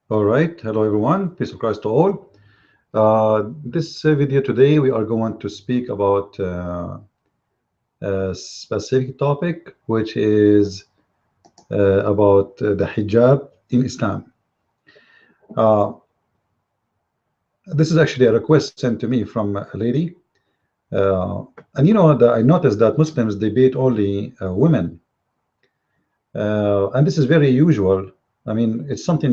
All right, hello everyone, peace of Christ to all. This video today we are going to speak about a specific topic, which is about the hijab in Islam. This is actually a request sent to me from a lady, and you know that I noticed that Muslims debate only women, and this is very usual. I mean, it's something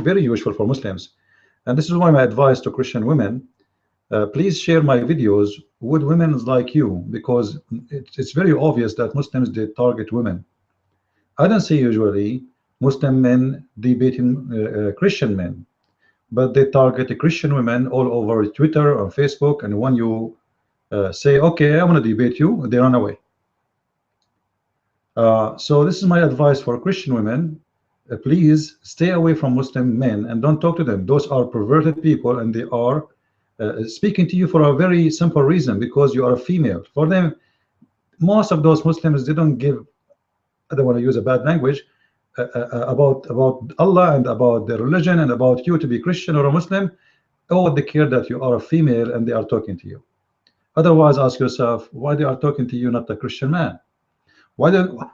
very usual for Muslims, and this is why my advice to Christian women. Please share my videos with women like you, because it's very obvious that Muslims, they target women. I don't see usually Muslim men debating Christian men, but they target Christian women all over Twitter or Facebook, and when you say, okay, I want to debate you, they run away. So this is my advice for Christian women. Please stay away from Muslim men and don't talk to them. Those are perverted people, and they are speaking to you for a very simple reason, because you are a female. For them, most of those Muslims, they don't give, I don't want to use a bad language, about Allah and about the religion and about you to be Christian or a Muslim. Oh, they care that you are a female and they are talking to you. Otherwise, ask yourself why they are talking to you, not a Christian man.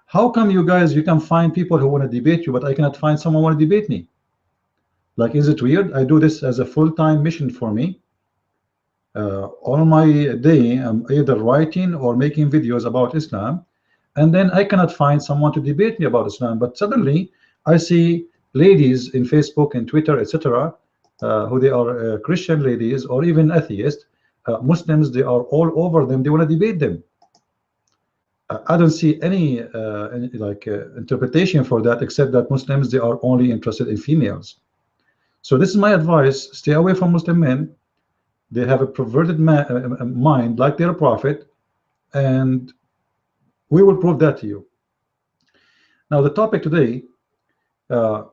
How come you guys, you can find people who want to debate you, but I cannot find someone who want to debate me? Like, is it weird? I do this as a full-time mission for me. All my day I'm either writing or making videos about Islam, and then I cannot find someone to debate me about Islam. But suddenly I see ladies in Facebook and Twitter, etc., who they are Christian ladies or even atheists, Muslims, they are all over them, they want to debate them. I don't see any interpretation for that, except that Muslims, they are only interested in females. So this is my advice: stay away from Muslim men. They have a perverted mind like their prophet, and we will prove that to you. Now the topic today, the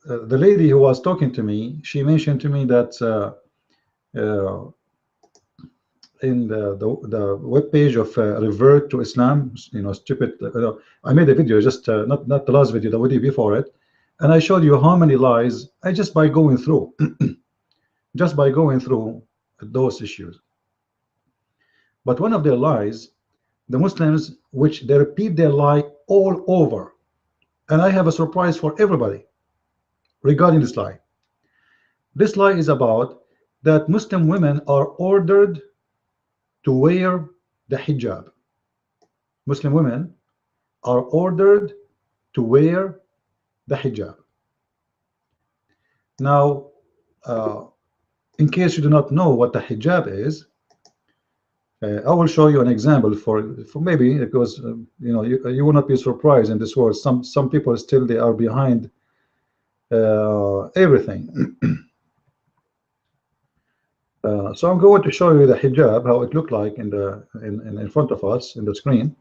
lady who was talking to me, she mentioned to me that in the web page of Revert to Islam, you know, stupid, I made a video, just not the last video, the video before it, and I showed you how many lies just by going through just by going through those issues. But one of their lies, the Muslims, which they repeat their lie all over, and I have a surprise for everybody regarding this lie. This lie is about that Muslim women are ordered to wear the hijab. Muslim women are ordered to wear the hijab. Now, in case you do not know what the hijab is, I will show you an example for maybe, because you know, you will not be surprised in this world. Some people still, they are behind everything. So I'm going to show you the hijab, how it looked like in front of us in the screen,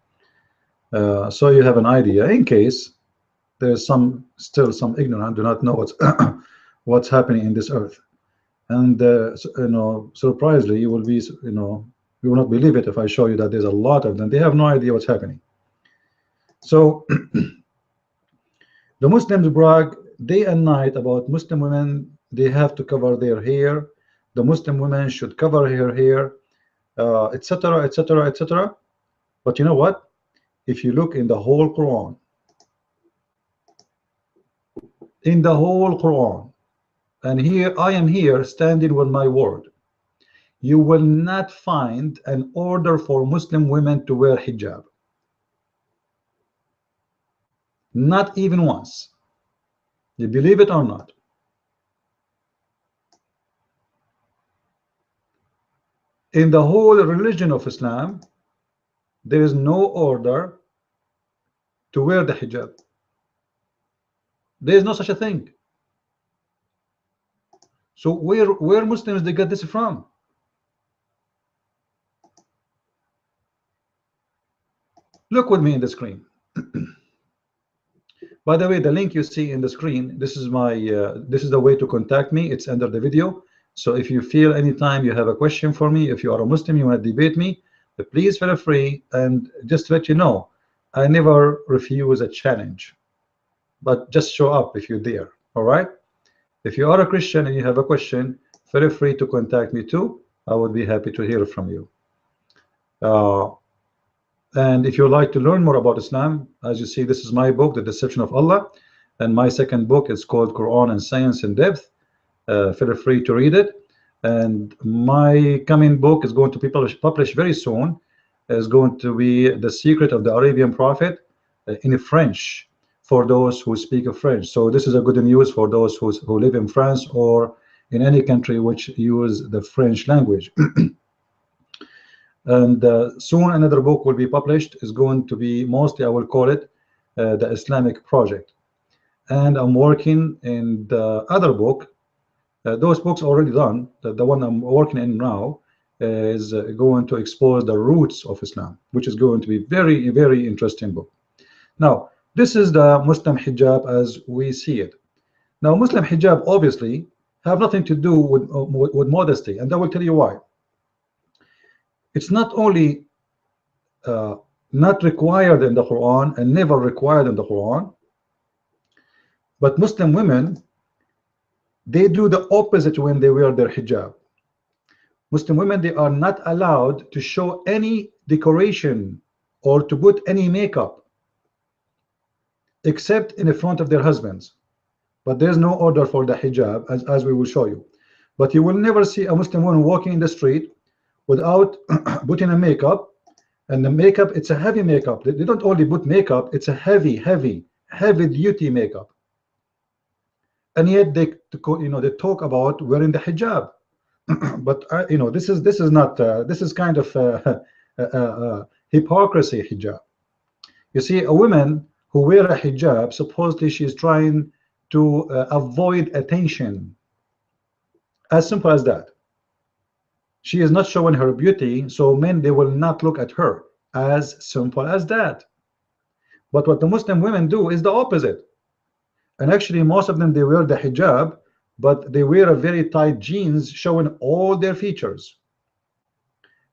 so you have an idea, in case there's still some ignorant do not know what's what's happening in this earth. And you know, surprisingly, you will be, you know, you will not believe it if I show you that there's a lot of them. They have no idea what's happening. So the Muslims brag day and night about Muslim women. They have to cover their hair. The Muslim women should cover her hair, etc., etc., etc. But you know what? If you look in the whole Quran, and here I am here standing with my word, you will not find an order for Muslim women to wear hijab. Not even once. You believe it or not? In the whole religion of Islam, there is no order to wear the hijab. There is no such a thing. So where Muslims they get this from? Look with me in the screen. By the way, the link you see in the screen, this is my this is the way to contact me. It's under the video. So if you feel anytime you have a question for me, if you are a Muslim, you want to debate me, please feel free. And just to let you know, I never refuse a challenge, but just show up if you dare. All right. If you are a Christian and you have a question, feel free to contact me too. I would be happy to hear from you. And if you would like to learn more about Islam, as you see, this is my book, The Deception of Allah, and my second book is called Quran and Science in Depth. Feel free to read it. And my coming book is going to be published very soon. Is going to be The Secret of the Arabian Prophet in French, for those who speak French. So this is a good news for those who live in France or in any country which use the French language. And soon another book will be published. Is going to be mostly, I will call it the Islamic Project. And I'm working in the other book. Those books already done. The one I'm working in now is going to expose the roots of Islam, which is going to be very, very interesting book. Now, this is the Muslim hijab as we see it. Now, Muslim hijab obviously have nothing to do with modesty, and I will tell you why. It's not only not required in the Quran and never required in the Quran, but Muslim women, they do the opposite when they wear their hijab. Muslim women, they are not allowed to show any decoration or to put any makeup except in the front of their husbands. But there's no order for the hijab, as we will show you. But you will never see a Muslim woman walking in the street without putting a makeup. And the makeup, it's a heavy makeup. They don't only put makeup, it's a heavy duty makeup. And yet they talk about wearing the hijab. But this is kind of hypocrisy. Hijab, you see, a woman who wear a hijab, supposedly she is trying to avoid attention. As simple as that. She is not showing her beauty, so men, they will not look at her. As simple as that. But what the Muslim women do is the opposite. And actually most of them, they wear the hijab, but they wear a very tight jeans showing all their features.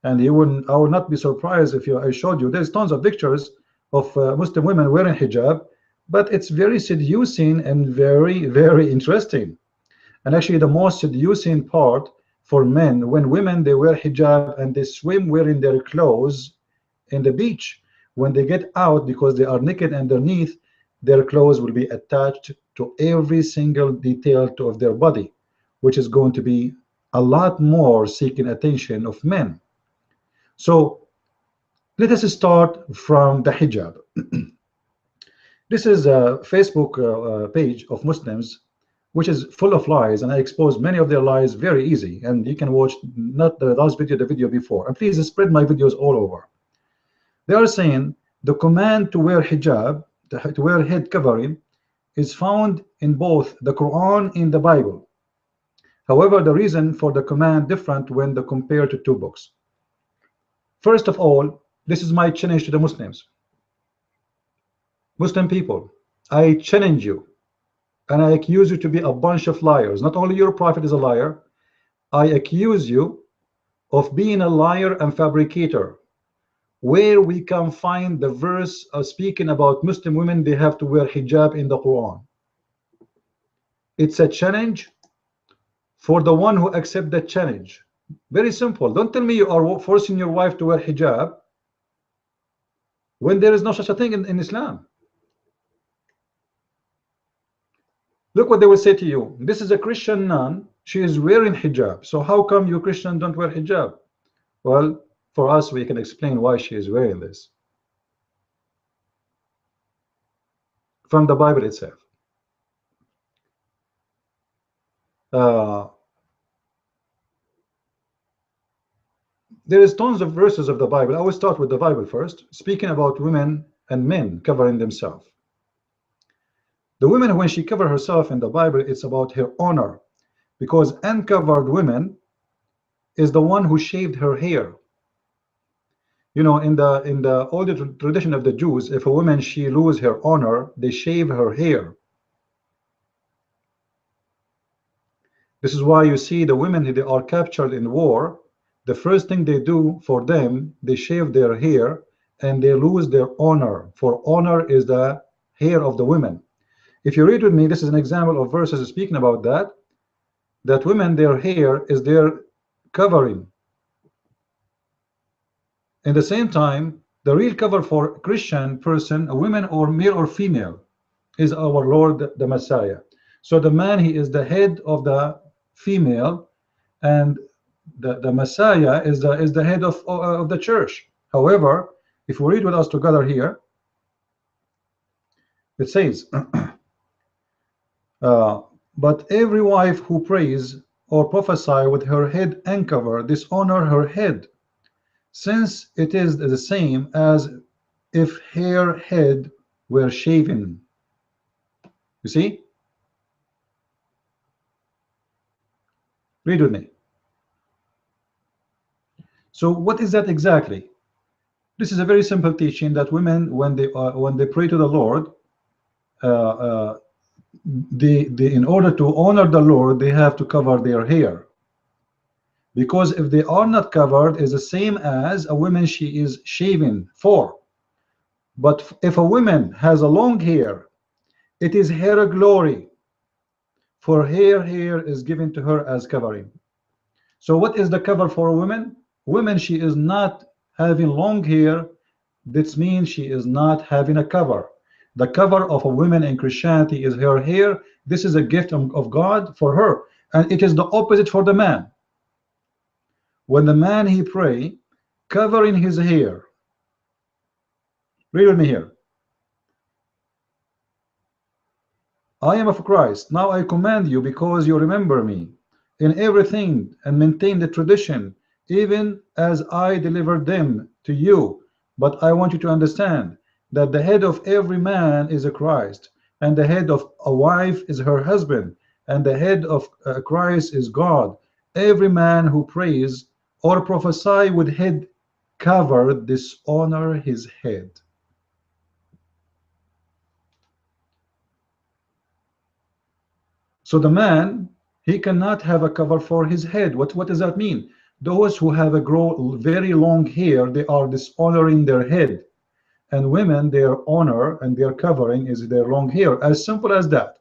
And I would not be surprised if I showed you, there's tons of pictures of Muslim women wearing hijab, but it's very seducing and very, very interesting. And actually the most seducing part for men, when women, they wear hijab and they swim wearing their clothes in the beach, when they get out, because they are naked underneath, their clothes will be attached to every single detail of their body, which is going to be a lot more seeking attention of men. So let us start from the hijab. This is a Facebook page of Muslims, which is full of lies, and I expose many of their lies very easy. And you can watch not the last video, the video before, and please spread my videos all over. They are saying the command to wear hijab, to wear head covering, is found in both the Quran and the Bible. However, the reason for the command different when they compare to two books. First of all, this is my challenge to the Muslims. Muslim people, I challenge you and I accuse you to be a bunch of liars. Not only your prophet is a liar, I accuse you of being a liar and fabricator. Where we can find the verse speaking about Muslim women, they have to wear hijab in the Quran. It's a challenge for the one who accepts the challenge. Very simple. Don't tell me you are forcing your wife to wear hijab when there is no such a thing in Islam. Look what they will say to you. This is a Christian nun. She is wearing hijab. So how come you Christians don't wear hijab? Well, for us, we can explain why she is wearing this. From the Bible itself. There is tons of verses of the Bible. I will start with the Bible first, speaking about women and men covering themselves. The woman, when she covers herself in the Bible, it's about her honor, because uncovered women is the one who shaved her hair. You know, in the older tradition of the Jews, if a woman, she lose her honor, they shave her hair. This is why you see the women who they are captured in war, the first thing they do for them, they shave their hair and they lose their honor. For honor is the hair of the women. If you read with me, this is an example of verses speaking about that women, their hair is their covering. In the same time, the real cover for a Christian person, a woman or male or female, is our Lord the Messiah. So the man, he is the head of the female, and the Messiah is the head of the church. However, if we read with us together here, it says, but every wife who prays or prophesy with her head uncovered dishonor her head, since it is the same as if her head were shaven. You see? Read with me. So what is that exactly? This is a very simple teaching that women, when they pray to the Lord, in order to honor the Lord, they have to cover their hair, because if they are not covered, is the same as a woman, she is shaven for. But if a woman has a long hair, it is her glory, for her hair is given to her as covering. So what is the cover for a woman? Woman, she is not having long hair. This means she is not having a cover. The cover of a woman in Christianity is her hair. This is a gift of God for her, and it is the opposite for the man. When the man, he pray covering his hair, read with me here. I am of Christ. Now I command you, because you remember me in everything and maintain the tradition, even as I delivered them to you. But I want you to understand that the head of every man is a Christ, and the head of a wife is her husband, and the head of Christ is God. Every man who prays or prophesy with head covered dishonor his head. So the man, he cannot have a cover for his head. What does that mean? Those who have a very long hair, they are dishonoring their head. And women, their honor and their covering is their long hair. As simple as that.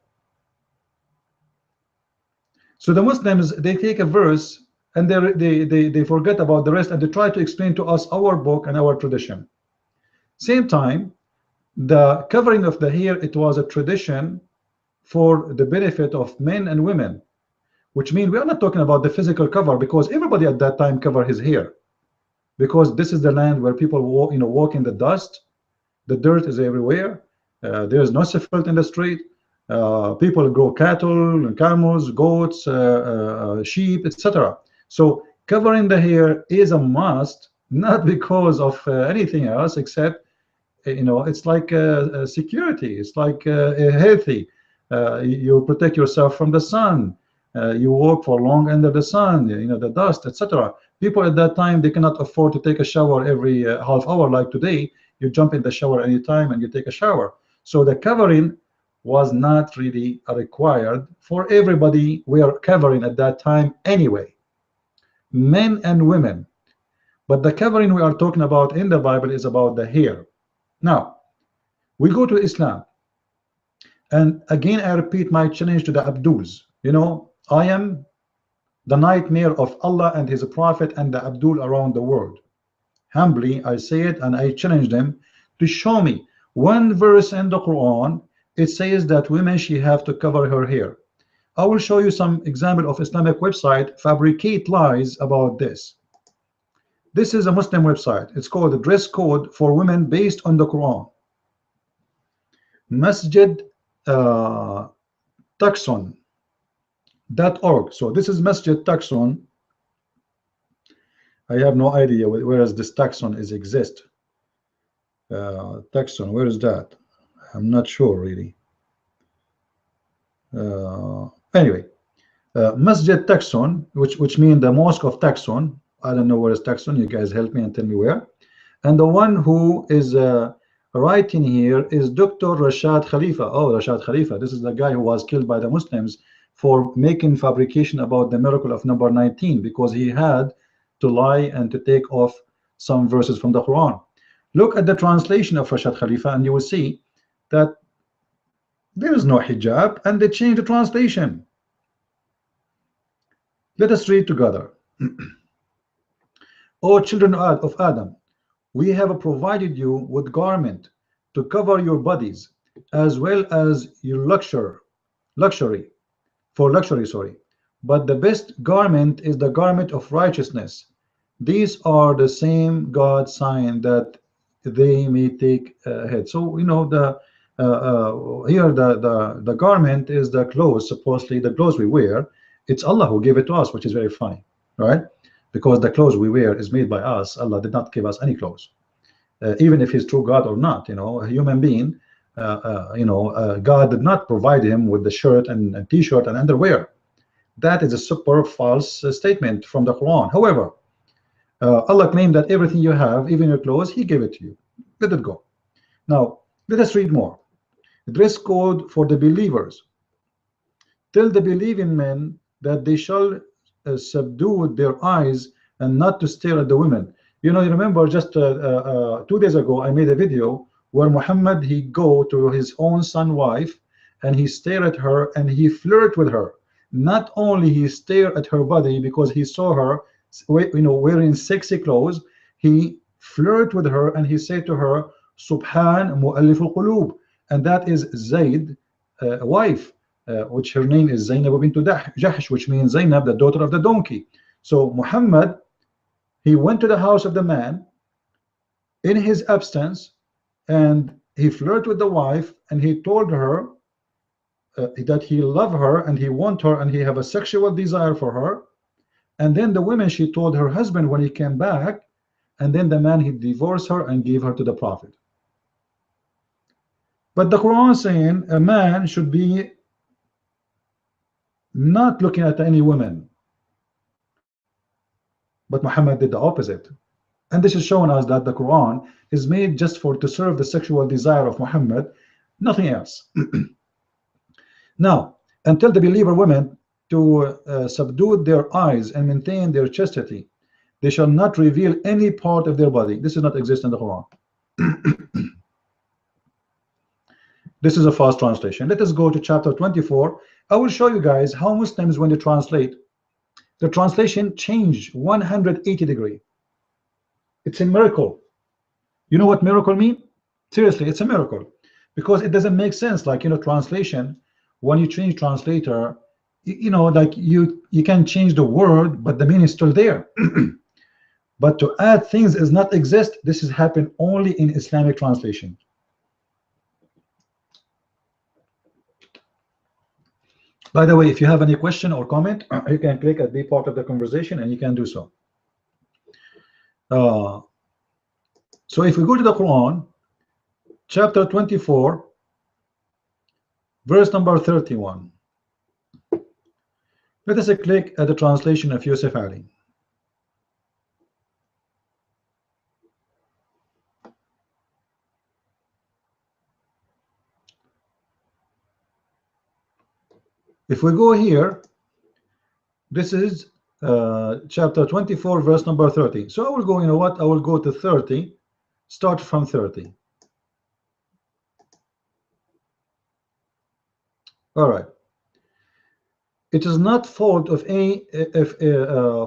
So the Muslims, they take a verse and they forget about the rest, and they try to explain to us our book and our tradition. Same time, the covering of the hair, it was a tradition for the benefit of men and women, which means we are not talking about the physical cover, because everybody at that time covered his hair, because this is the land where people walk in the dust. The dirt is everywhere. There is no asphalt in the street. People grow cattle, camels, goats, sheep, etc. So covering the hair is a must, not because of anything else, except it's like security. It's like healthy. You protect yourself from the sun. You walk for long under the sun, the dust, etc. People at that time, they cannot afford to take a shower every half hour like today. You jump in the shower anytime and you take a shower. So the covering was not really required for everybody. We are covering at that time anyway, men and women. But the covering we are talking about in the Bible is about the hair. Now we go to Islam, and again I repeat my challenge to the Abduls. I am the nightmare of Allah and his prophet and the Abdul around the world. Humbly I say it, and I challenge them to show me one verse in the Quran it says that women, she have to cover her hair. I will show you some example of Islamic website fabricate lies about this. This is a Muslim website. It's called the Dress Code for Women based on the Quran. Masjid Taxon.org. So this is Masjid Taxon. I have no idea where is this taxon is exist. Taxon, where is that? I'm not sure really. Anyway, Masjid Taxon, which means the Mosque of Taxon. I don't know where is Taxon. You guys help me and tell me where. And the one who is writing here is Dr. Rashad Khalifa. Oh, Rashad Khalifa. This is the guy who was killed by the Muslims for making fabrication about the miracle of number 19, because he had to lie and to take off some verses from the Quran. Look at the translation of Rashad Khalifa, and you will see that There is no hijab, and they changed the translation. Let us read together. O children of Adam, we have provided you with garment to cover your bodies, as well as your luxury, sorry. But the best garment is the garment of righteousness. These are the same God's sign that they may take heed. So you know here the garment is the clothes, supposedly the clothes we wear. It's Allah who gave it to us, which is very funny, right? Because the clothes we wear is made by us. Allah did not give us any clothes, even if he's true God or not. You know, a human being, God did not provide him with the shirt and t-shirt and underwear. That is a super false statement from the Quran. However, Allah claimed that everything you have, even your clothes, he gave it to you. Let it go. Now let us read more. Dress code for the believers. Tell the believing men that they shall subdue their eyes and not to stare at the women. You know, you remember just 2 days ago I made a video where Muhammad, he go to his own son wife and he stare at her and he flirt with her. Not only he stare at her body because he saw her, you know, wearing sexy clothes, he flirt with her and he said to her, Subhan Mu'allif al-Qulub, and that is Zayd wife, which her name is Zainab bint Jahsh, which means Zainab, the daughter of the donkey. So Muhammad, he went to the house of the man in his absence and he flirted with the wife and he told her that he loved her and he want her and he have a sexual desire for her. And then the woman, she told her husband when he came back, and then the man, he divorced her and gave her to the Prophet. But the Quran saying a man should be not looking at any woman. But Muhammad did the opposite. And this is showing us that the Quran is made just to serve the sexual desire of Muhammad, nothing else. Now, and tell the believer women to subdue their eyes and maintain their chastity. They shall not reveal any part of their body. This does not exist in the Quran. This is a false translation. Let us go to chapter 24. I will show you guys how Muslims, when they translate, the translation change 180 degrees. It's a miracle. You know what miracle mean? Seriously, it's a miracle, because it doesn't make sense. Like, you know, translation, when you change translator, you know, like you can change the word, but the meaning is still there. But to add things does not exist. This has happened only in Islamic translation. By the way, if you have any question or comment, you can click at be part of the conversation, and you can do so. So if we go to the Quran, chapter 24, verse number 31. Let us click at the translation of Yusuf Ali. If we go here, this is chapter 24, verse number 30. So I will go, you know what, I will go to 30, start from 30. All right. It is not fault of any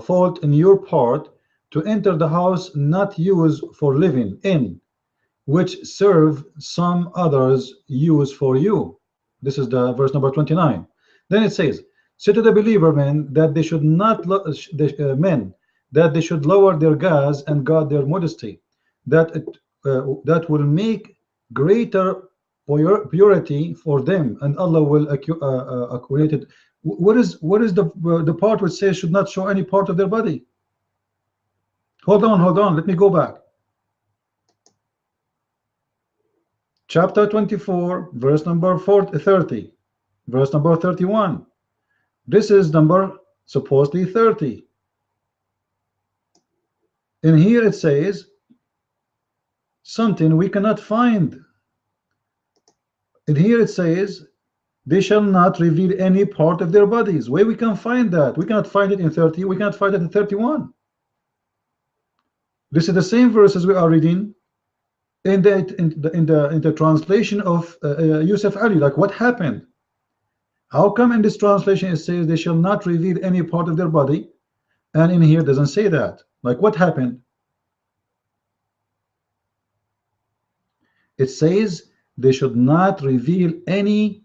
fault in your part to enter the house not used for living in, which serve some others use for you. This is the verse number 29. Then it says, say to the believer men that they should not that they should lower their gaze and guard their modesty, that will make greater purity for them, and Allah will accumulate it. What is the part which says should not show any part of their body? Hold on, let me go back. Chapter 24, verse number 30, verse number 31. This is number supposedly 30. And here it says something we cannot find. And here it says they shall not reveal any part of their bodies. Where we can find that? We cannot find it in 30. We cannot find it in 31. This is the same verse as we are reading in the translation of Yusuf Ali, like what happened? How come in this translation it says they shall not reveal any part of their body, and in here doesn't say that? Like what happened? It says they should not reveal any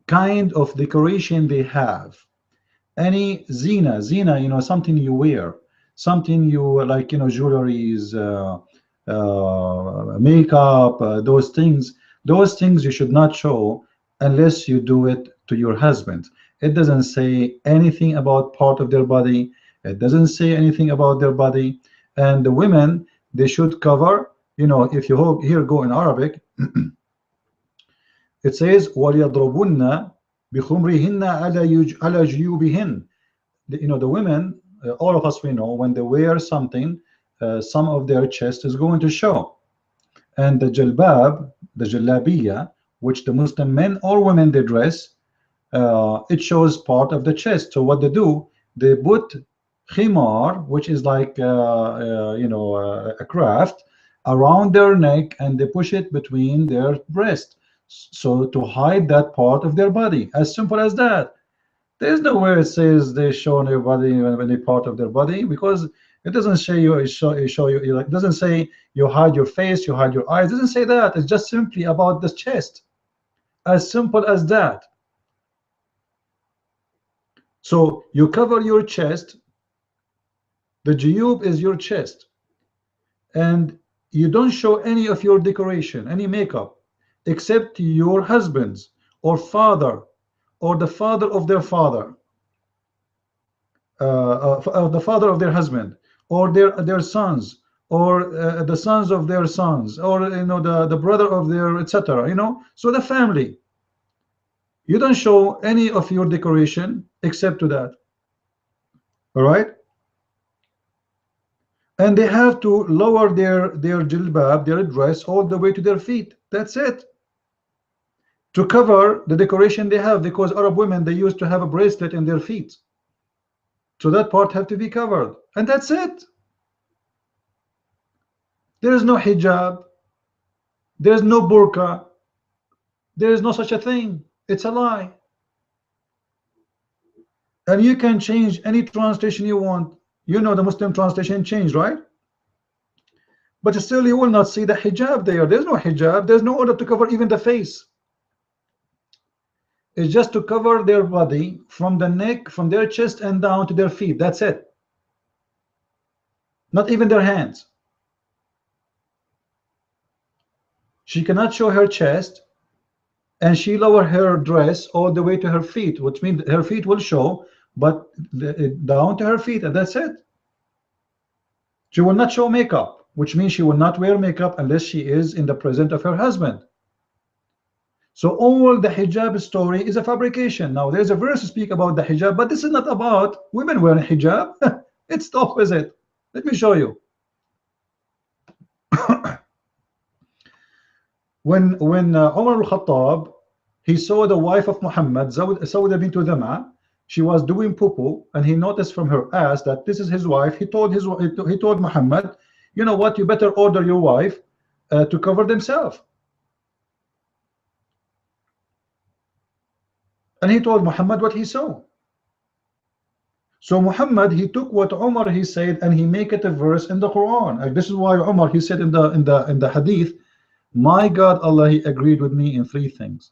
kind of decoration they have, any zina, you know, something you wear, something you like, you know, jewelries, makeup, those things you should not show unless you do it to your husband. It doesn't say anything about part of their body. It doesn't say anything about their body. And the women, they should cover, you know, if you here go in Arabic, it says وَلْيَضْرُبُنَّ بِخُمْرِهِنَّ عَلَى جُيُوبِهِنَّ. You know, the women, all of us, we know when they wear something, some of their chest is going to show. And the jalbab, the jalabiya, which the Muslim men or women they dress, it shows part of the chest. So what they do, they put khimar, which is like you know, a craft, around their neck, and they push it between their breast, so to hide that part of their body. As simple as that. There's nowhere it says they show their body, any part of their body, because it doesn't show you. It show you. Like, it doesn't say you hide your face, you hide your eyes. It doesn't say that. It's just simply about the chest. As simple as that. So you cover your chest. The jiyub is your chest, and you don't show any of your decoration, any makeup, except your husbands or father, or the father of their father, the father of their husband, or their sons, or the sons of their sons, or you know, the brother of their, etc. You know, so the family. You don't show any of your decoration except to that. All right. And they have to lower their jilbab, their dress, all the way to their feet. That's it. To cover the decoration they have, because Arab women, they used to have a bracelet in their feet, so that part have to be covered, and that's it. There is no hijab, there is no burqa, there is no such a thing. It's a lie. And you can change any translation you want. You know, the Muslim translation changed, right? But still you will not see the hijab there. There's no hijab. There's no order to cover even the face. It's just to cover their body from the neck, from their chest and down to their feet. That's it. Not even their hands. She cannot show her chest, and she lower her dress all the way to her feet, which means her feet will show, but down to her feet, and that's it. She will not show makeup, which means she will not wear makeup unless she is in the presence of her husband. So all the hijab story is a fabrication. Now there's a verse to speak about the hijab, but this is not about women wearing hijab. It's the opposite. Let me show you. when Umar al-Khattab, he saw the wife of Muhammad, Sauda bint Dham'a, she was doing poo-poo, and he noticed from her ass that this is his wife. He told Muhammad, you know what, you better order your wife to cover themselves. And he told Muhammad what he saw. So Muhammad, he took what Umar he said, and he make it a verse in the Quran. And this is why Umar, he said in the hadith, my God, Allah, he agreed with me in 3 things.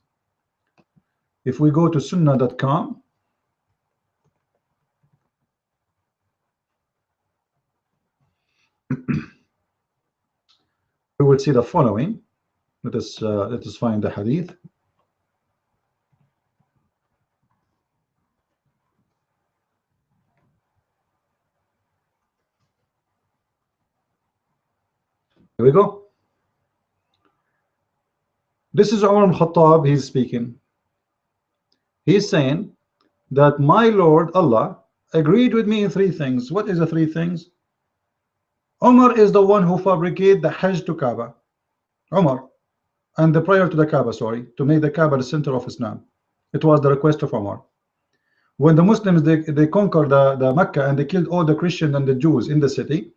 If we go to sunnah.com, we will see the following. Let us find the hadith. Here we go. This is Umar al-Khattab, he's speaking. He's saying that my Lord Allah agreed with me in 3 things. What is the 3 things? Umar is the one who fabricated the Hajj to Kaaba. Umar, and the prayer to the Kaaba, sorry, to make the Kaaba the center of Islam. It was the request of Umar. When the Muslims, they conquered the Mecca, and they killed all the Christians and the Jews in the city,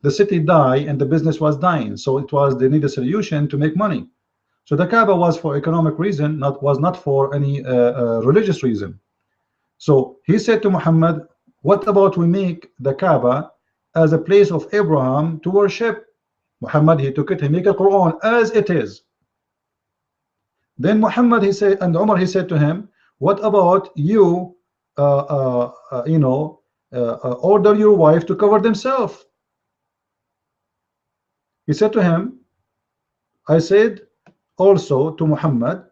the city died and the business was dying, so they need a solution to make money. So the Kaaba was for economic reason, was not for any religious reason. So he said to Muhammad, what about we make the Kaaba as a place of Abraham to worship? Muhammad, he took it, he make a Quran as it is. Then Muhammad, he said, and Umar, he said to him, what about you order your wife to cover themselves? He said to him, I said also to Muhammad,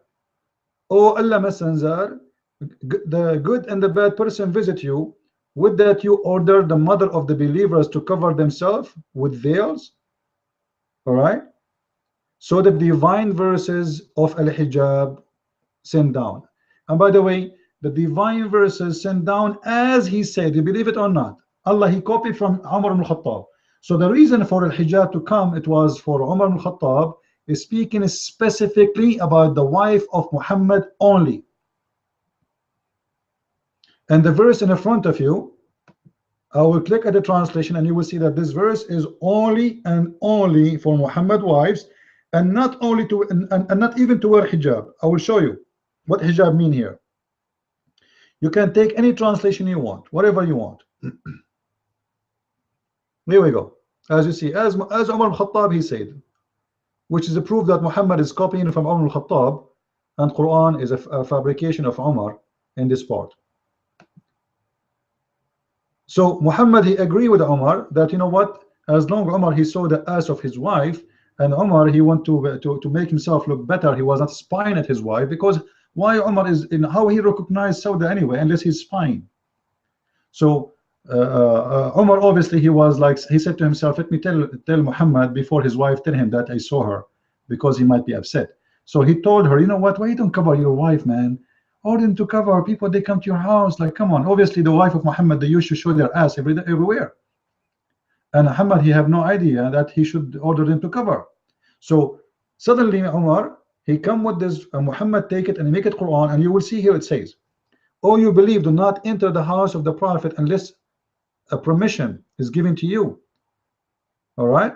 O Allah Messenger, the good and the bad person visit you, would that you order the mother of the believers to cover themselves with veils? All right, so the divine verses of al-hijab sent down. And by the way, the divine verses sent down as he said, you believe it or not, Allah, he copied from Umar ibn Khattab. So the reason for al-hijab to come, it was for Umar ibn Khattab, is speaking specifically about the wife of Muhammad only. And the verse in the front of you, I will click at the translation and you will see that this verse is only and only for Muhammad wives, and not only to and not even to wear hijab. I will show you what hijab mean here. You can take any translation you want, whatever you want. Here we go. As you see, as Umar al-Khattab, he said, which is a proof that Muhammad is copying from Umar al-Khattab, and Quran is a fabrication of Umar in this part. So Muhammad, he agreed with Umar that, you know what, as long as Umar, he saw the ass of his wife, and Umar, he want to make himself look better, he was not spying at his wife, because why Umar is in how he recognized Sauda anyway unless he's spying? So Umar, obviously, he was like, he said to himself, let me tell Muhammad before his wife tell him that I saw her, because he might be upset. So he told her, you know what, why you don't cover your wife, man? Order them to cover. People, they come to your house, like, come on. Obviously the wife of Muhammad, they used to show their ass everywhere, and Muhammad, he have no idea that he should order them to cover. So suddenly Umar, he come with this, Muhammad take it and make it Quran, and you will see here it says, oh, you believe, do not enter the house of the Prophet unless a permission is given to you. All right,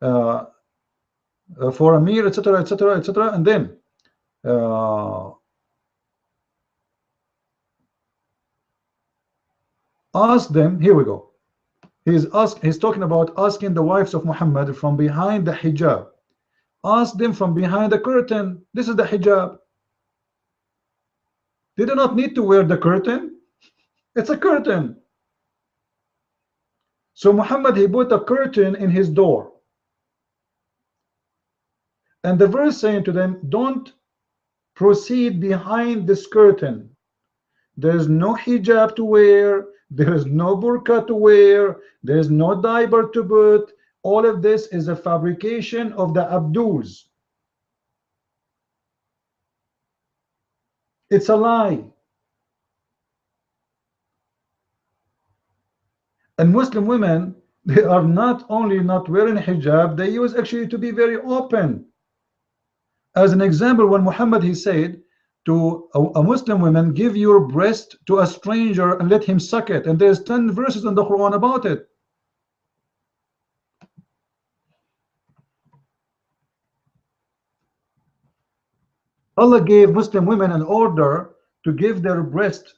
for Amir, etc., etc., etc. And then ask them. Here we go. He's talking about asking the wives of Muhammad from behind the hijab. Ask them from behind the curtain. This is the hijab. They do not need to wear the curtain. It's a curtain. So Muhammad, he put a curtain in his door, and the verse saying to them, don't proceed behind this curtain. There's no hijab to wear, there's no burqa to wear, there's no diaper to put. All of this is a fabrication of the Abdus. It's a lie. And Muslim women, they are not only not wearing hijab, they use actually to be very open. As an example, when Muhammad, he said to a Muslim woman, give your breast to a stranger and let him suck it, and there's 10 verses in the Quran about it. Allah gave Muslim women an order to give their breast.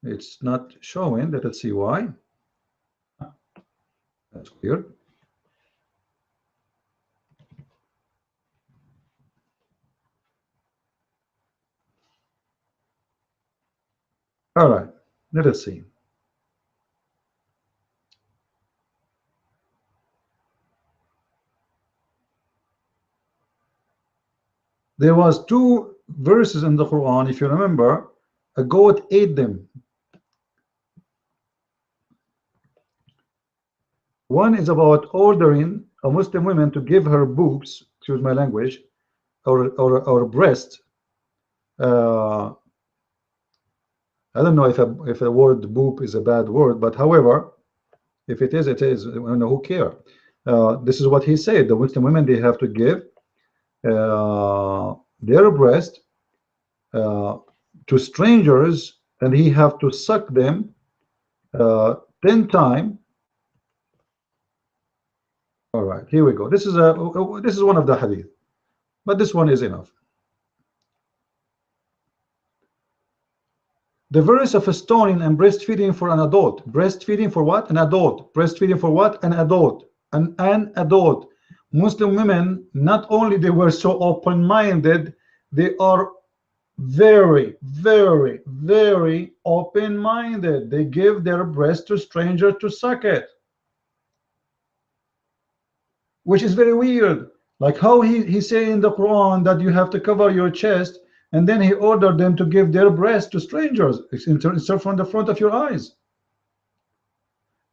It's not showing. Let us see why. That's weird. All right, let us see. There was 2 verses in the Quran, if you remember. A goat ate them. One is about ordering a Muslim woman to give her boobs, excuse my language, or breast. I don't know if a word boob is a bad word, but however, if it is, it is. Who care? This is what he said. The Muslim women, they have to give their breast to strangers, and he have to suck them 10 times. All right, here we go. This is one of the hadith, but this one is enough. The verse of stoning and breastfeeding for an adult. Breastfeeding for what? An adult. Breastfeeding for what? An adult. An adult. Muslim women, not only they were so open-minded, they are very, very, very open-minded. They give their breast to strangers to suck it, which is very weird. Like how he say in the Quran that you have to cover your chest, and then he ordered them to give their breast to strangers. It's from the front of your eyes.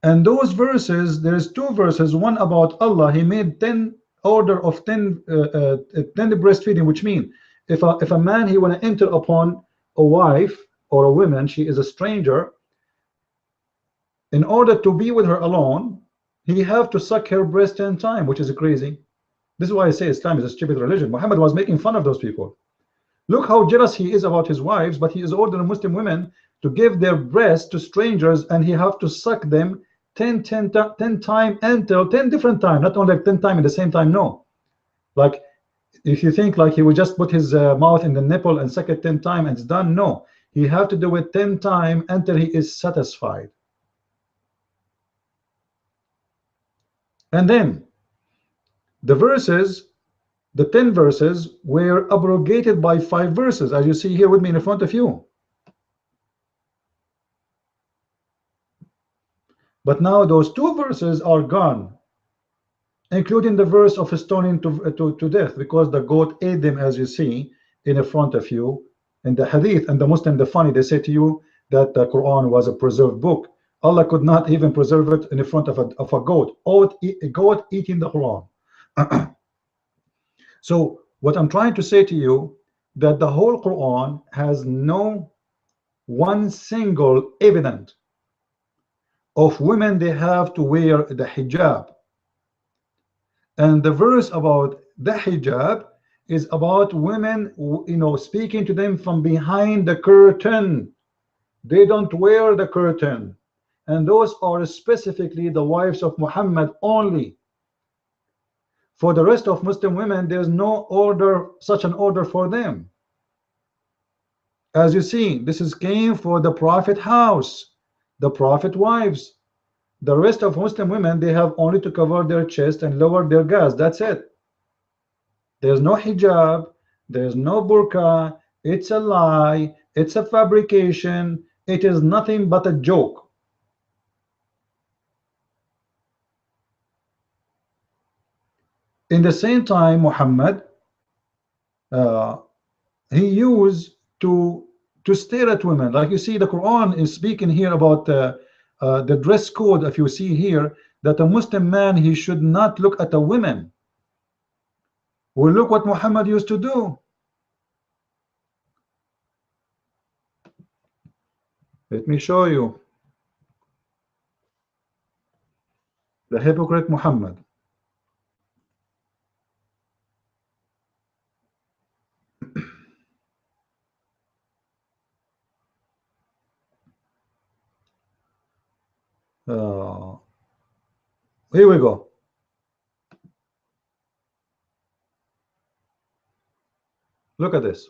And those verses, there's two verses, one about Allah. He made 10 order of 10 breastfeeding, which means if a man he want to enter upon a wife or a woman, she is a stranger, in order to be with her alone, he have to suck her breast 10 times, which is crazy. This is why I say Islam is a stupid religion. Muhammad was making fun of those people. Look how jealous he is about his wives, but he is ordering Muslim women to give their breasts to strangers, and he have to suck them 10 times until 10 different times, not only like 10 times at the same time. No, like if you think like he would just put his mouth in the nipple and suck it 10 times and it's done. No, he have to do it 10 times until he is satisfied. And then the verses, the 10 verses were abrogated by 5 verses, as you see here with me in front of you. But now those 2 verses are gone, including the verse of stoning to death, because the goat ate them, as you see in front of you in the hadith. And the Muslim, the funny, they say to you that the Quran was a preserved book. Allah could not even preserve it in front of a goat. A goat eating the Quran. So what I'm trying to say to you, that the whole Quran has no one single evidence of women they have to wear the hijab. And the verse about the hijab is about women, you know, speaking to them from behind the curtain. They don't wear the curtain, and those are specifically the wives of Muhammad only. For the rest of Muslim women, there's no order, such an order for them. As you see, this is came for the Prophet house, the Prophet wives. The rest of Muslim women, they have only to cover their chest and lower their gaze. That's it. There's no hijab, there's no burqa. It's a lie, it's a fabrication, it is nothing but a joke. In the same time, Muhammad, he used to stare at women. Like you see, the Quran is speaking here about the dress code. If you see here that a Muslim man, he should not look at a woman. Well, look what Muhammad used to do. Let me show you the hypocrite Muhammad. Here we go. Look at this.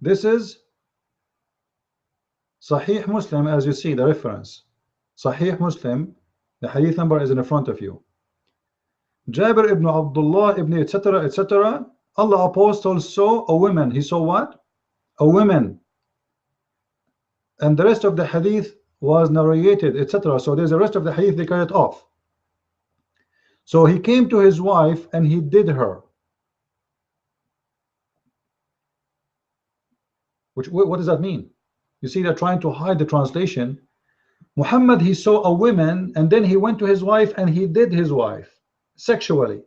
This is Sahih Muslim, as you see the reference. Sahih Muslim, the hadith number is in front of you. Jabir ibn Abdullah ibn etc. etc. Allah apostle saw a woman. He saw what? A woman. And the rest of the hadith was narrated, etc. So there's the rest of the hadith, they cut it off. So he came to his wife and he did her. What does that mean? You see, they're trying to hide the translation. Muhammad, he saw a woman and then he went to his wife and he did his wife sexually.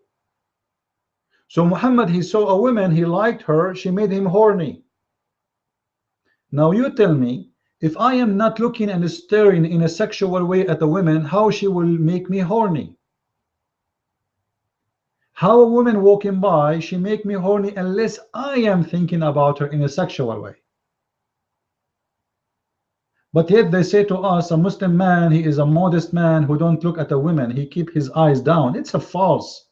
So Muhammad, he saw a woman, he liked her, she made him horny. Now you tell me, if I am not looking and staring in a sexual way at a woman, how she will make me horny? How a woman walking by, she make me horny unless I am thinking about her in a sexual way. But yet they say to us, a Muslim man, he is a modest man who don't look at a woman, he keep his eyes down. It's a false.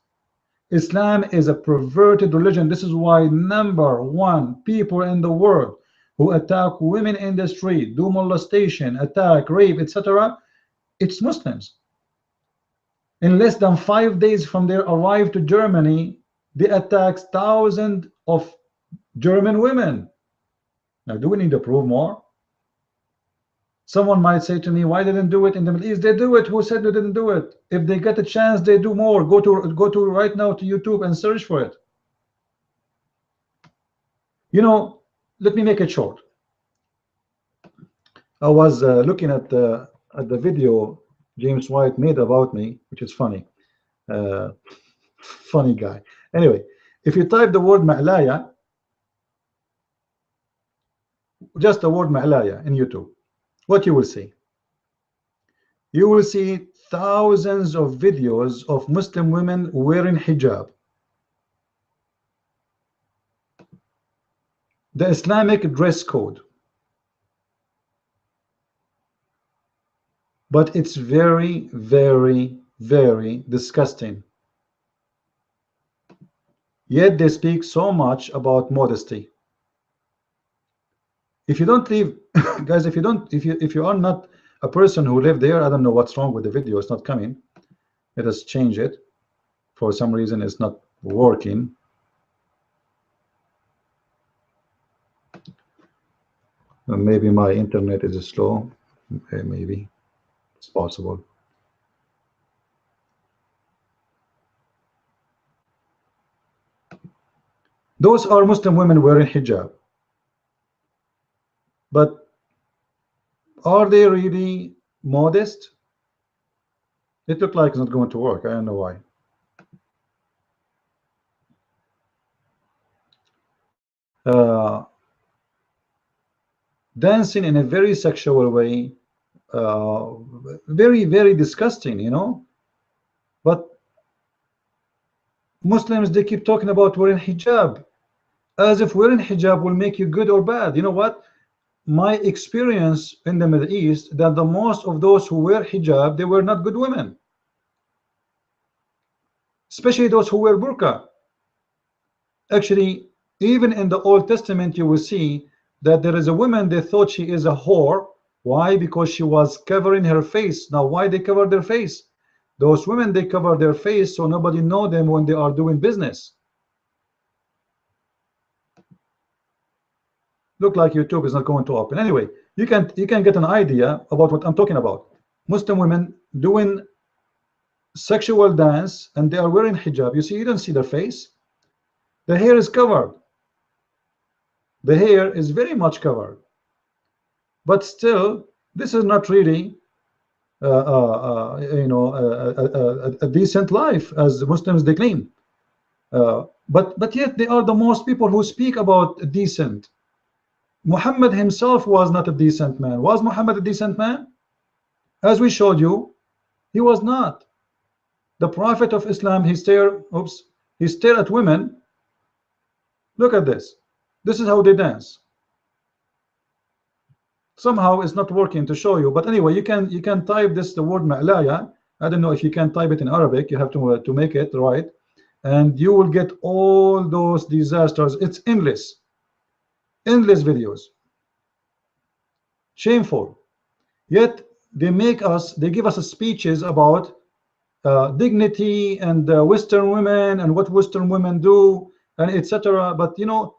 Islam is a perverted religion. This is why #1 people in the world who attack women in the street, do molestation, attack, rape, etc., it's Muslims. In less than 5 days from their arrival to Germany, they attacked thousands of German women. Now, do we need to prove more? Someone might say to me, why didn't do it in the Middle East? They do it. Who said they didn't do it? If they get a chance, they do more. Go to right now to YouTube and search for it. You know, let me make it short. I was looking at the video James White made about me, which is funny. Funny guy. Anyway, if you type the word ma'laya, just the word ma'laya in YouTube, what you will see? You will see thousands of videos of Muslim women wearing hijab. The Islamic dress code. But it's very, very, very disgusting. Yet they speak so much about modesty. If you don't leave, guys, if you are not a person who live there, I don't know what's wrong with the video. It's not coming. Let us change it. For some reason, it's not working. Maybe my internet is slow. Okay, maybe it's possible. Those are Muslim women wearing hijab. But are they really modest? It looked like it's not going to work. I don't know why. Dancing in a very sexual way, very, very disgusting, you know. But Muslims, they keep talking about wearing hijab, as if wearing hijab will make you good or bad. You know what? My experience in the Middle East, that the most of those who wear hijab, they were not good women, especially those who wear burqa. Actually, even in the Old Testament, you will see that there is a woman, they thought she is a whore. Why? Because she was covering her face. Now, why they cover their face? Those women, they cover their face so nobody know them when they are doing business. Look like YouTube is not going to open. Anyway, you can get an idea about what I'm talking about. Muslim women doing sexual dance and they are wearing hijab. You see, you don't see their face. The hair is covered. The hair is very much covered. But still, this is not really you know, a decent life as the Muslims they claim. But yet they are the most people who speak about decent. Muhammad himself was not a decent man. Was Muhammad a decent man? As we showed you, he was not. The Prophet of Islam, he stared at women. Look at this. This is how they dance. Somehow it's not working to show you, but anyway, you can type this, the word ma'laya. I don't know if you can type it in Arabic. You have to make it right, and you will get all those disasters. It's endless videos. Shameful. Yet they give us speeches about dignity and Western women and what Western women do and etc. But you know,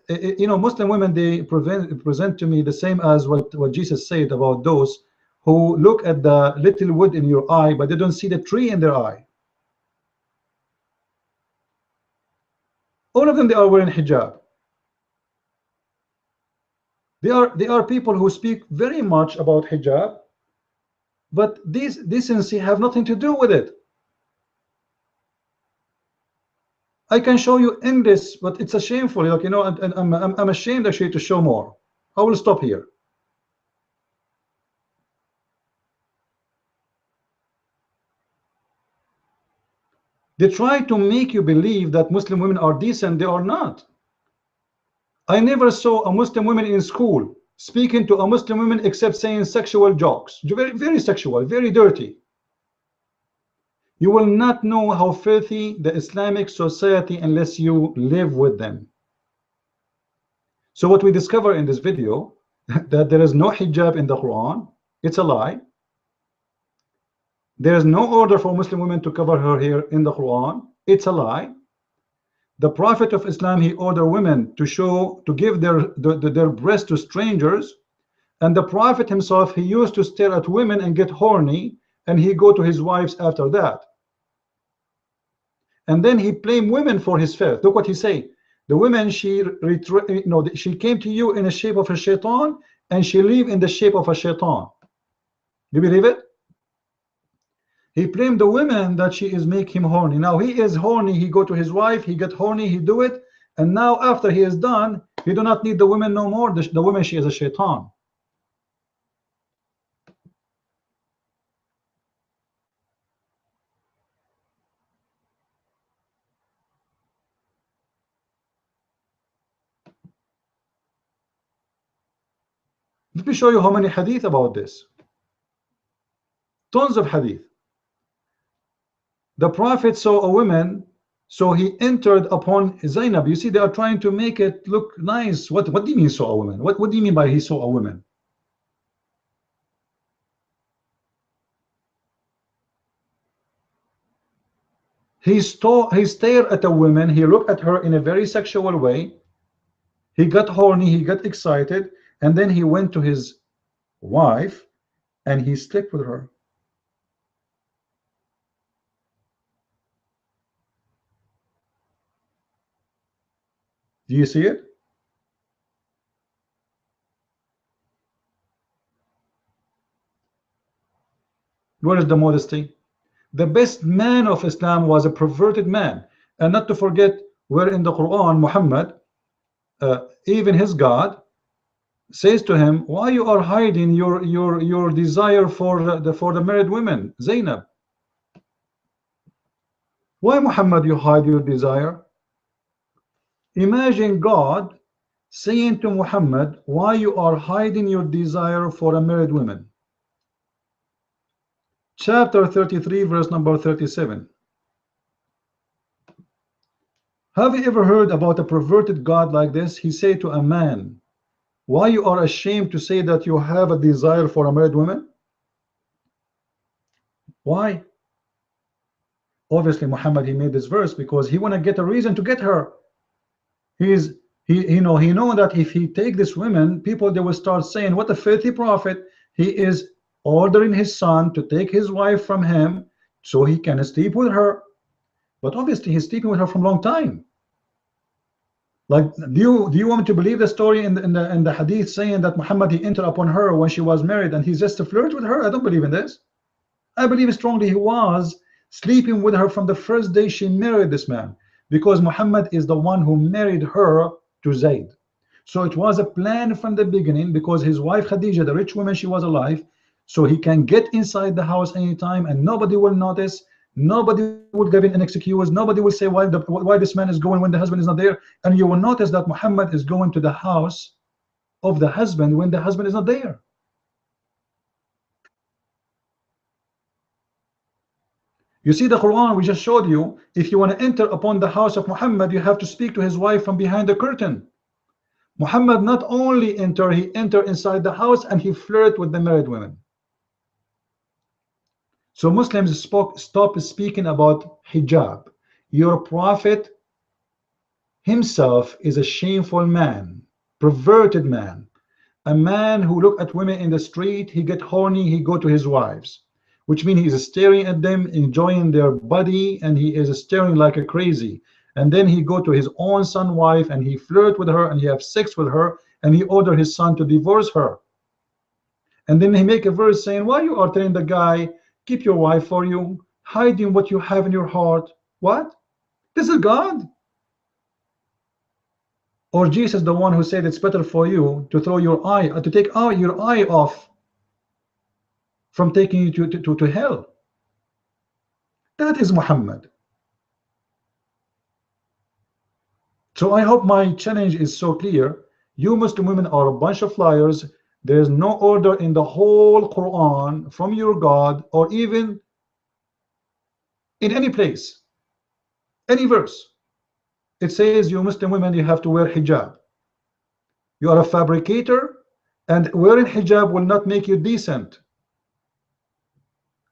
Muslim women, they present to me the same as what Jesus said about those who look at the little wood in your eye, but they don't see the tree in their eye. All of them, they are wearing hijab. They are people who speak very much about hijab, but this decency have nothing to do with it. I can show you in this, but it's a shameful, like, you know, and I'm ashamed actually to show more. I will stop here. They try to make you believe that Muslim women are decent. They are not. I never saw a Muslim woman in school speaking to a Muslim woman except saying sexual jokes, very, very sexual, very dirty. You will not know how filthy the Islamic society unless you live with them. So what we discover in this video, that there is no hijab in the Quran, it's a lie. There is no order for Muslim women to cover her hair in the Quran, it's a lie. The Prophet of Islam, he ordered women to give their breast to strangers, and the Prophet himself, he used to stare at women and get horny, and he go to his wives after that. And then he blamed women for his filth. Look what he say. The women, she came to you in the shape of a shaitan, and she leave in the shape of a shaitan. You believe it? He blamed the women that she is making him horny. Now he is horny, he go to his wife, he get horny, he do it, and now after he is done, he do not need the women no more. The woman, she is a shaitan. Let me show you how many hadith about this. Tons of hadith. The Prophet saw a woman, so he entered upon Zainab. You see, they are trying to make it look nice. What do you mean saw a woman? What do you mean by he saw a woman? He stared at a woman, he looked at her in a very sexual way, he got horny, he got excited, and then he went to his wife and he slept with her. Do you see it? Where is the modesty? The best man of Islam was a perverted man. And not to forget, where in the Quran, Muhammad, even his God, says to him, why you are hiding your desire for the married women, Zainab? Why, Muhammad, you hide your desire? Imagine God saying to Muhammad, why you are hiding your desire for a married woman? Chapter 33, verse number 37. Have you ever heard about a perverted God like this? He said to a man, why you are ashamed to say that you have a desire for a married woman? Why? Obviously Muhammad, he made this verse because he want to get a reason to get her. He know that if he take this woman, people, they will start saying, what a filthy prophet. He is ordering his son to take his wife from him so he can sleep with her. But obviously he's sleeping with her from a long time. Like, do you want me to believe the story in the hadith saying that Muhammad, he entered upon her when she was married and he's just to flirt with her? I don't believe in this. I believe strongly he was sleeping with her from the first day she married this man, because Muhammad is the one who married her to Zayd. So it was a plan from the beginning, because his wife Khadija, the rich woman, she was alive, so he can get inside the house anytime and nobody will notice. Nobody will give in an excuse. Nobody will say why this man is going when the husband is not there. And you will notice that Muhammad is going to the house of the husband when the husband is not there. You see, the Quran we just showed you, if you want to enter upon the house of Muhammad, you have to speak to his wife from behind the curtain. Muhammad not only enter, he entered inside the house and he flirted with the married women. So Muslims stop speaking about hijab. Your prophet himself is a shameful man, perverted man, a man who look at women in the street, he get horny, he go to his wives, which means he is staring at them, enjoying their body, and he is staring like a crazy. And then he go to his own son wife and he flirt with her and he have sex with her and he order his son to divorce her. And then he make a verse saying, why you are telling the guy, keep your wife for you, hiding what you have in your heart? What? This is God? Or Jesus, the one who said it's better for you to throw your eye, to take your eye off from taking you to hell? That is Muhammad. So I hope my challenge is so clear. You Muslim women are a bunch of liars. There's no order in the whole Quran from your God, or even in any place, any verse. It says you Muslim women, you have to wear hijab. You are a fabricator, and wearing hijab will not make you decent.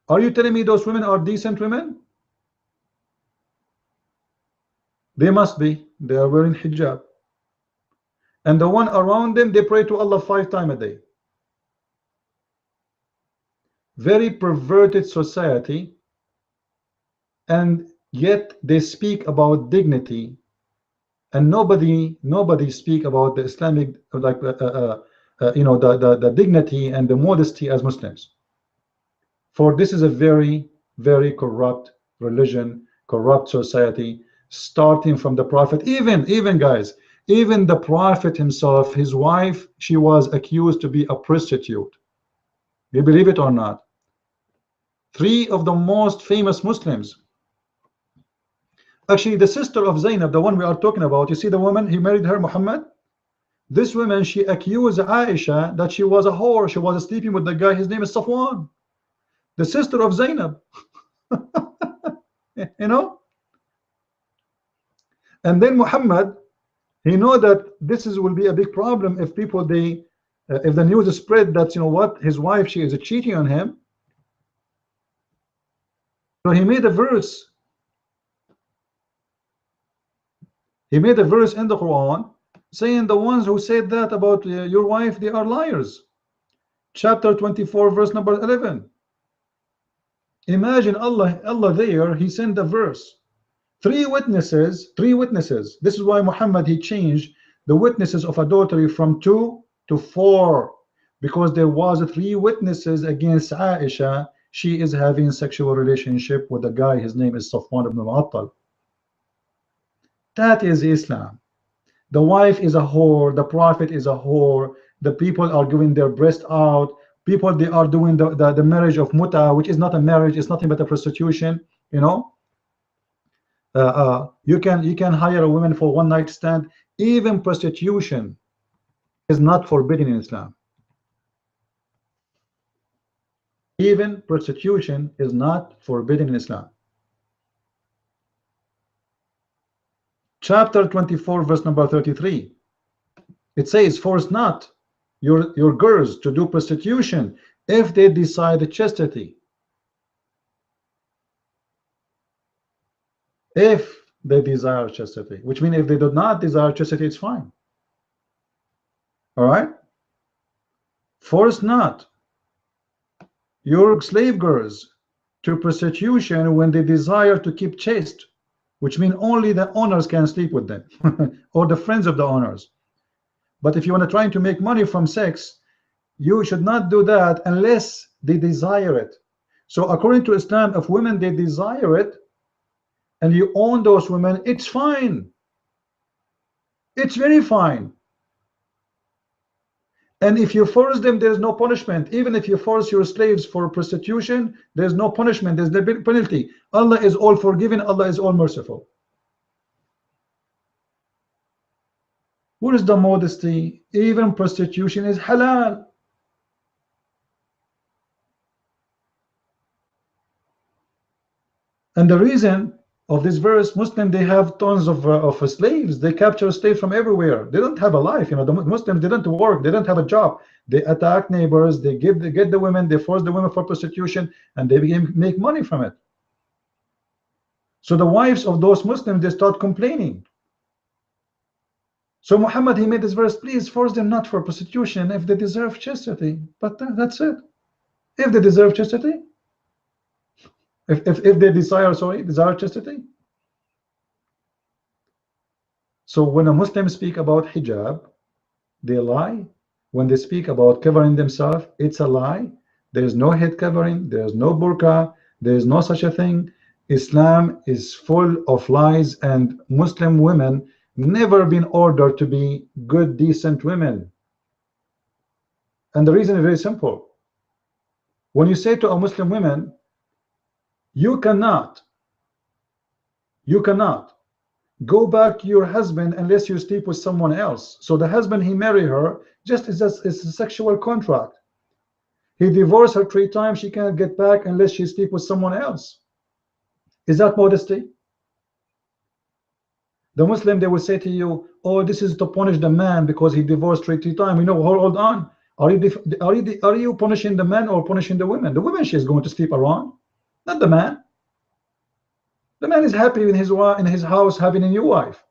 Are you telling me those women are decent women? They must be. They are wearing hijab. And the one around them, they pray to Allah 5 times a day. Very perverted society, and yet they speak about dignity, and nobody speak about the Islamic, like you know, the dignity and the modesty as Muslims. For this is a very, very corrupt religion, corrupt society, starting from the Prophet. Even guys, even the Prophet himself, his wife, she was accused to be a prostitute. You believe it or not? 3 of the most famous Muslims. Actually, the sister of Zainab, the one we are talking about, you see the woman, he married her, Muhammad. This woman, she accused Aisha that she was a whore. She was sleeping with the guy, his name is Safwan, the sister of Zainab. You know. And then Muhammad, he know that this will be a big problem if people, they if the news is spread that, you know what, his wife, she is cheating on him. So he made a verse. He made a verse in the Quran saying the ones who said that about your wife, they are liars. Chapter 24, verse number 11. Imagine Allah there, he sent a verse. 3 witnesses. This is why Muhammad, he changed the witnesses of adultery from 2 to 4, because there was 3 witnesses against Aisha. She is having sexual relationship with a guy, his name is Safwan ibn al-Attal. That is Islam. The wife is a whore, the Prophet is a whore, the people are giving their breast out, people, they are doing the marriage of muta, which is not a marriage, it's nothing but a prostitution. You know, you can hire a woman for one night stand. Even prostitution is not forbidden in Islam. Even prostitution is not forbidden in Islam. Chapter 24, verse number 33. It says, force not your girls to do prostitution if they decide chastity. If they desire chastity, which means if they do not desire chastity, it's fine. All right. Force not your slave girls to prostitution when they desire to keep chaste, which means only the owners can sleep with them or the friends of the owners. But if you want to try to make money from sex, you should not do that unless they desire it. So according to Islam, if women, they desire it and you own those women, it's fine. It's very fine. And if you force them, there's no punishment. Even if you force your slaves for prostitution, there's no punishment, there's no penalty. Allah is all forgiving, Allah is all merciful. Where is the modesty? Even prostitution is halal. And the reason of this verse, Muslim, they have tons of slaves. They capture slaves from everywhere. They don't have a life. You know, the Muslims, they don't work. They don't have a job. They attack neighbors. They get the women. They force the women for prostitution, and they make money from it. So the wives of those Muslims, they start complaining. So Muhammad, he made this verse, please force them not for prostitution if they deserve chastity. But that's it. If they deserve chastity, if they desire chastity. So when a Muslim speak about hijab, they lie. When they speak about covering themselves, it's a lie. There is no head covering, there is no burqa, there is no such a thing. Islam is full of lies, and Muslim women never been ordered to be good, decent women. And the reason is very simple. When you say to a Muslim woman, you cannot Go back to your husband unless you sleep with someone else. So the husband, he marry her just as it's a sexual contract. He divorced her 3 times. She cannot get back unless she sleep with someone else. Is that modesty? The Muslim, they will say to you, oh, this is to punish the man because he divorced 3 times. You know, hold on. Are you punishing the man or punishing the women? The woman, she is going to sleep around, not the man. The man is happy in his house having a new wife.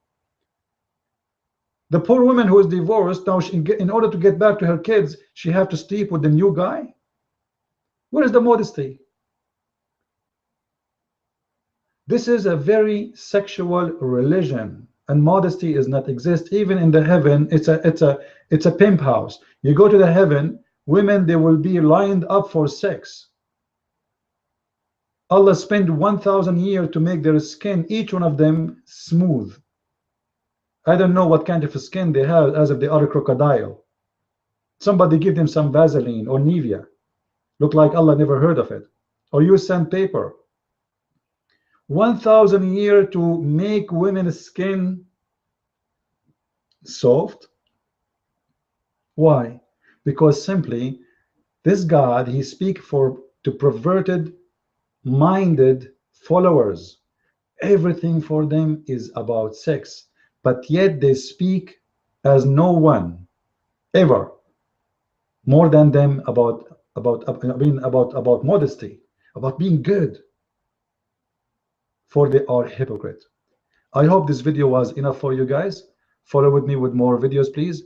The poor woman who is divorced, now in order to get back to her kids, she have to sleep with the new guy. Where is the modesty? This is a very sexual religion, and modesty does not exist. Even in the heaven, it's a pimp house. You go to the heaven, women, they will be lined up for sex. Allah spent 1,000 years to make their skin, each one of them, smooth. I don't know what kind of a skin they have, as if they are a crocodile. Somebody give them some Vaseline or Nivea. Look like Allah never heard of it. Or use sandpaper. 1,000 years to make women's skin soft. Why? Because simply this God, he speak to perverted minded followers. Everything for them is about sex, but yet they speak as no one ever more than them about modesty, about being good, for they are hypocrite. I hope this video was enough for you guys. Follow with me with more videos, please.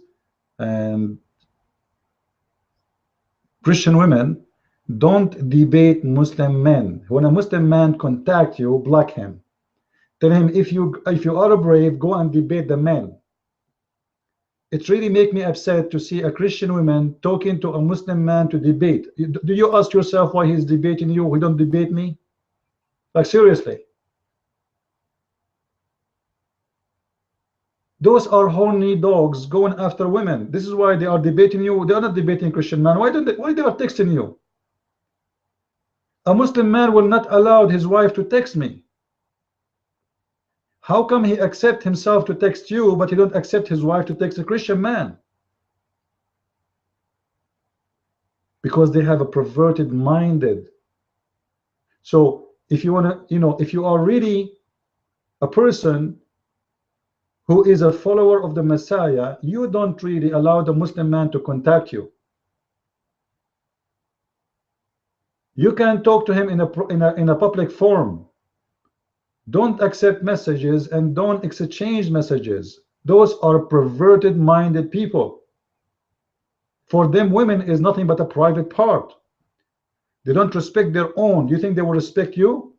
And Christian women, don't debate Muslim men. When a Muslim man contact you, block him. Tell him, if you are brave, go and debate the men. It really make me upset to see a Christian woman talking to a Muslim man to debate. Do you ask yourself why he's debating you? He don't debate me? Like, seriously. Those are horny dogs going after women. This is why they are debating you. They are not debating Christian man. Why they are texting you? A Muslim man will not allow his wife to text me. How come he accept himself to text you, but he don't accept his wife to text a Christian man? Because they have a perverted minded. So if you want to, if you are really a person who is a follower of the Messiah, you don't really allow the Muslim man to contact you. You can talk to him in a public forum. Don't accept messages and don't exchange messages. Those are perverted minded people. For them, women is nothing but a private part. They don't respect their own. You think they will respect you?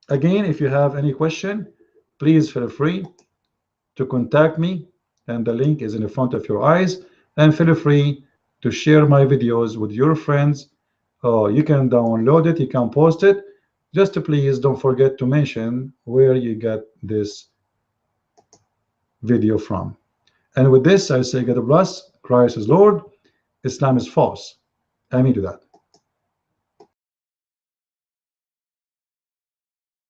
Again, if you have any question, please feel free to contact me, and the link is in the front of your eyes. And feel free to share my videos with your friends. You can download it, you can post it. Just please don't forget to mention where you get this video from. And with this, I say God bless. Christ is Lord. Islam is false. Amen to that.